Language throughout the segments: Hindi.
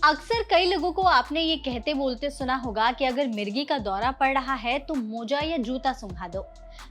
अक्सर कई लोगों को आपने ये कहते बोलते सुना होगा कि अगर मिर्गी का दौरा पड़ रहा है तो मोजा या जूता सूंघा दो।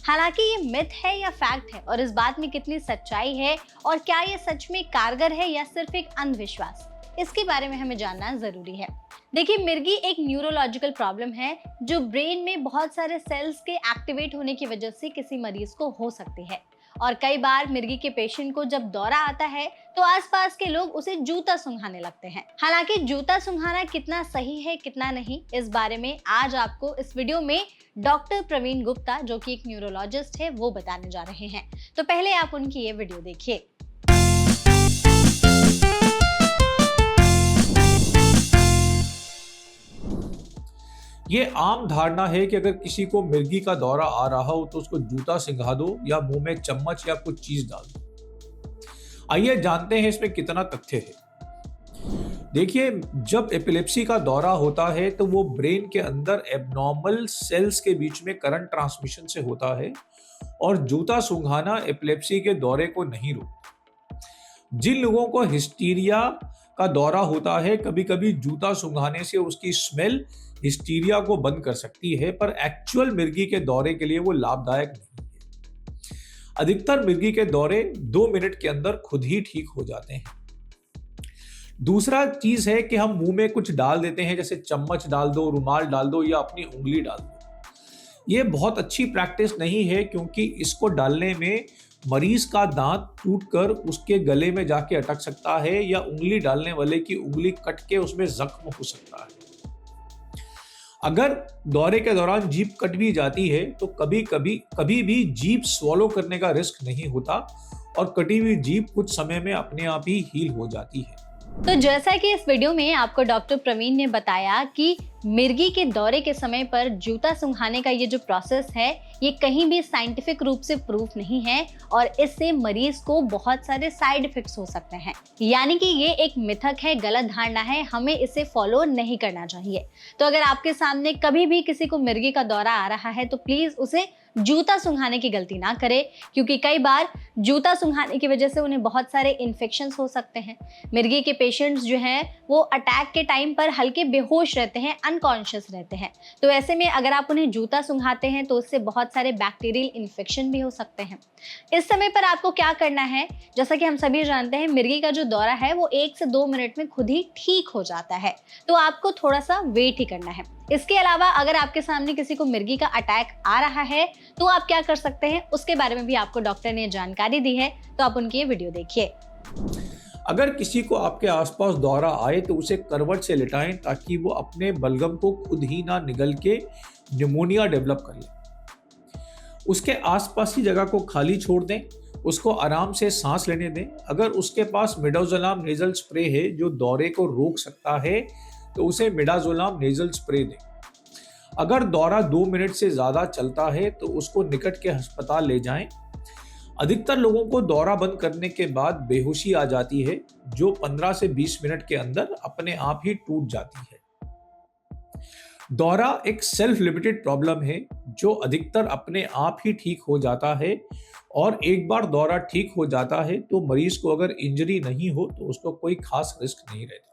हालांकि ये मिथ है या फैक्ट है, और इस बात में कितनी सच्चाई है और क्या ये सच में कारगर है या सिर्फ एक अंधविश्वास, इसके बारे में हमें जानना जरूरी है। देखिए, मिर्गी एक न्यूरोलॉजिकल प्रॉब्लम है जो ब्रेन में बहुत सारे सेल्स के एक्टिवेट होने की वजह से किसी मरीज को हो सकती है। और कई बार मिर्गी के पेशेंट को जब दौरा आता है तो आसपास के लोग उसे जूता सूंघाने लगते हैं। हालांकि जूता सूंघाना कितना सही है कितना नहीं, इस बारे में आज आपको इस वीडियो में डॉक्टर प्रवीण गुप्ता, जो कि एक न्यूरोलॉजिस्ट है, वो बताने जा रहे हैं। तो पहले आप उनकी ये वीडियो देखिए। ये आम धारणा है कि अगर किसी को मिर्गी का दौरा आ रहा हो तो उसको जूता सिंघा दो या मुंह में चम्मच या कुछ चीज डाल दो। आइए जानते हैं इसमें कितना तथ्य है। देखिए, जब एपिलेप्सी का दौरा होता है तो वो ब्रेन के अंदर एब्नॉर्मल सेल्स के बीच में करंट ट्रांसमिशन से होता है, और जूता सूंघाना एपिलेप्सी के दौरे को नहीं रोकता। जिन लोगों को हिस्टीरिया का दौरा होता है, कभी कभी जूता सूंघाने से उसकी स्मेल हिस्टीरिया को बंद कर सकती है, पर एक्चुअल मिर्गी के दौरे के लिए वो लाभदायक नहीं है। अधिकतर मिर्गी के दौरे 2 मिनट के अंदर खुद ही ठीक हो जाते हैं। दूसरा चीज है कि हम मुंह में कुछ डाल देते हैं, जैसे चम्मच डाल दो, रुमाल डाल दो या अपनी उंगली डाल दो। ये बहुत अच्छी प्रैक्टिस नहीं है, क्योंकि इसको डालने में मरीज का दांत टूटकर उसके गले में जाके अटक सकता है, या उंगली डालने वाले की उंगली कट के उसमें जख्म हो सकता है। अगर दौरे के दौरान जीभ कट भी जाती है तो कभी भी जीभ स्वॉलो करने का रिस्क नहीं होता, और कटी हुई जीभ कुछ समय में अपने आप ही हील हो जाती है। तो जैसा कि इस वीडियो में आपको डॉक्टर प्रवीण ने बताया कि मिर्गी के दौरे के समय पर जूता सूंघाने का ये जो प्रोसेस है, ये कहीं भी साइंटिफिक रूप से प्रूफ नहीं है, और इससे मरीज को बहुत सारे साइड इफेक्ट्स हो सकते हैं। यानी कि ये एक मिथक है, गलत धारणा है, हमें इसे फॉलो नहीं करना चाहिए। तो अगर आपके सामने कभी भी किसी को मिर्गी का दौरा आ रहा है तो प्लीज उसे जूता सूंघाने की गलती ना करें, क्योंकि कई बार जूता सूंघाने की वजह से उन्हें बहुत सारे इन्फेक्शंस हो सकते हैं। मिर्गी के पेशेंट्स जो हैं वो अटैक के टाइम पर हल्के बेहोश रहते हैं, अनकॉन्शियस रहते हैं। तो ऐसे में अगर आप उन्हें जूता सूंघाते हैं तो उससे बहुत सारे बैक्टीरियल इन्फेक्शन भी हो सकते हैं। इस समय पर आपको क्या करना है, जैसा कि हम सभी जानते हैं, मिर्गी का जो दौरा है वो 1 से 2 मिनट में खुद ही ठीक हो जाता है, तो आपको थोड़ा सा वेट ही करना है। इसके अलावा अगर आपके सामने किसी को मिर्गी का अटैक आ रहा है तो आप क्या कर सकते हैं, उसके बारे में भी आपको डॉक्टर ने जानकारी दी है, तो आप उनकी ये वीडियो देखिए। अगर किसी को आपके आसपास दौरा आए तो उसे करवट से लिटाएं, ताकि वो अपने बलगम को खुद ही ना निगल के निमोनिया डेवलप कर ले। उसके आसपास की जगह को खाली छोड़ दें, उसको आराम से सांस लेने दें। अगर उसके पास मिडाजोलाम नेजल स्प्रे है जो दौरे को रोक सकता है तो उसे मिडाजोलाम नेजल स्प्रे दें। अगर दौरा 2 मिनट से ज़्यादा चलता है तो उसको निकट के अस्पताल ले जाएं। अधिकतर लोगों को दौरा बंद करने के बाद बेहोशी आ जाती है, जो 15 से 20 मिनट के अंदर अपने आप ही टूट जाती है। दौरा एक सेल्फ लिमिटेड प्रॉब्लम है जो अधिकतर अपने आप ही ठीक हो जाता है, और एक बार दौरा ठीक हो जाता है तो मरीज को अगर इंजरी नहीं हो तो उसको कोई खास रिस्क नहीं रहता।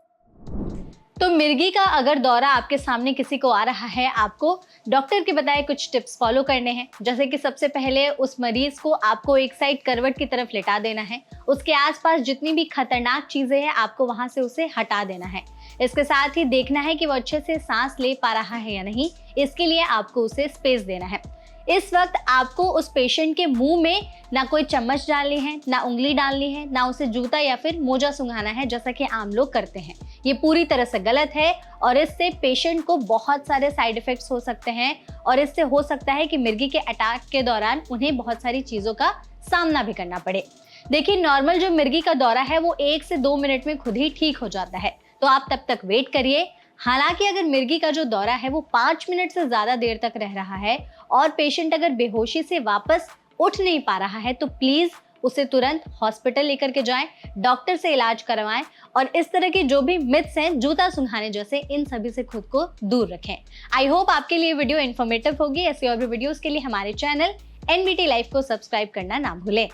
तो मिर्गी का अगर दौरा आपके सामने किसी को आ रहा है, आपको डॉक्टर के बताए कुछ टिप्स फॉलो करने हैं। जैसे कि सबसे पहले उस मरीज को आपको एक साइड करवट की तरफ लेटा देना है। उसके आसपास जितनी भी खतरनाक चीजें हैं आपको वहां से उसे हटा देना है। इसके साथ ही देखना है कि वो अच्छे से सांस ले पा रहा है या नहीं, इसके लिए आपको उसे स्पेस देना है। इस वक्त आपको उस पेशेंट के मुंह में ना कोई चम्मच डालनी है, ना उंगली डालनी है, ना उसे जूता या फिर मोजा सूंघाना है, जैसा कि आम लोग करते हैं। ये पूरी तरह से गलत है, और इससे पेशेंट को बहुत सारे साइड इफेक्ट्स हो सकते हैं, और इससे हो सकता है कि मिर्गी के अटैक के दौरान उन्हें बहुत सारी चीजों का सामना भी करना पड़े। देखिए, नॉर्मल जो मिर्गी का दौरा है वो 1 से 2 मिनट में खुद ही ठीक हो जाता है, तो आप तब तक वेट करिए। हालांकि अगर मिर्गी का जो दौरा है वो 5 मिनट से ज्यादा देर तक रह रहा है और पेशेंट अगर बेहोशी से वापस उठ नहीं पा रहा है, तो प्लीज उसे तुरंत हॉस्पिटल लेकर के जाएं, डॉक्टर से इलाज करवाएं, और इस तरह के जो भी मिथ्स हैं जूता सूंघाने जैसे, इन सभी से खुद को दूर रखें। आई होप आपके लिए वीडियो इन्फॉर्मेटिव होगी। ऐसी और भी वीडियोस के लिए हमारे चैनल एनबीटी लाइफ को सब्सक्राइब करना ना भूलें।